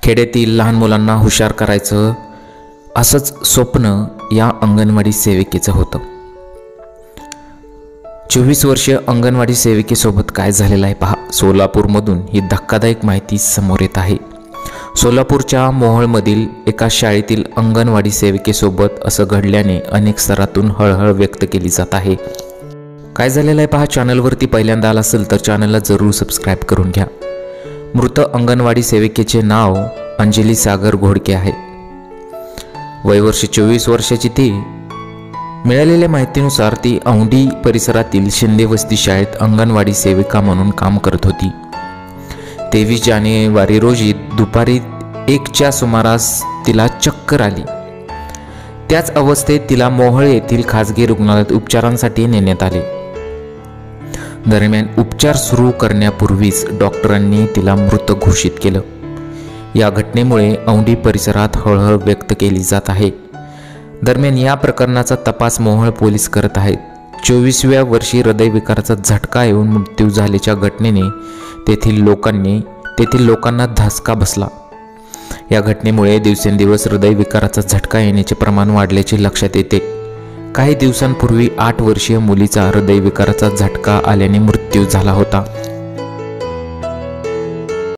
खेड्यातील लहान मुलांना हुशार करायचं असंच स्वप्न या अंगणवाडी सेविकेचं होतं। 24 वर्षीय अंगणवाडी सेविकेसोबत काय झालेलं आहे पहा। सोलापूरमधून ही धक्कादायक माहिती समोर येत आहे। सोलापूरच्या मोहोळमधील एका शाळेतील अंगणवाडी सेविकेसोबत असं घडल्याने अनेक स्तरातून हळहळ व्यक्त केली जात आहे। काय झालेलं आहे पहा। चॅनलवरती पहिल्यांदा आला असेल तर चॅनलला जरूर सबस्क्राईब करून घ्या। मृत अंगणवाडी सेविकेचे नाव अंजली सागर घोडके आहे। वय वर्ष 24 वर्षाची ती। मिळालेल्या माहितीनुसार ती औंढी परिसरातील शिंदे वस्ती शाळेत अंगणवाडी सेविका म्हणून काम करत होती। 23 जानेवारी रोजी दुपारी 1च्या सुमारास तिला चक्कर आली। त्याच अवस्थेत तिला मोहोळ येथील खासगी रुग्णालयात उपचारांसाठी नेण्यात आले। दरम्यान उपचार सुरू करण्यापूर्वीच डॉक्टरांनी तिला मृत घोषित केलं। या घटनेमुळे औंढी परिसरात हळहळ व्यक्त केली जात आहे। दरम्यान या प्रकरणाचा तपास मोहोळ पोलीस करत आहेत। 24व्या वर्षी हृदयविकाराचा झटका येऊन मृत्यू झाल्याच्या घटनेने तेथील लोकांना धसका बसला। या घटनेमुळे दिवसेंदिवस हृदयविकाराचा झटका येण्याचे प्रमाण वाढल्याचे लक्षात येते। काही दिवसांपूर्वी 8 वर्षीय मुलीचा हृदयविकाराचा झटका आल्याने मृत्यू झाला होता।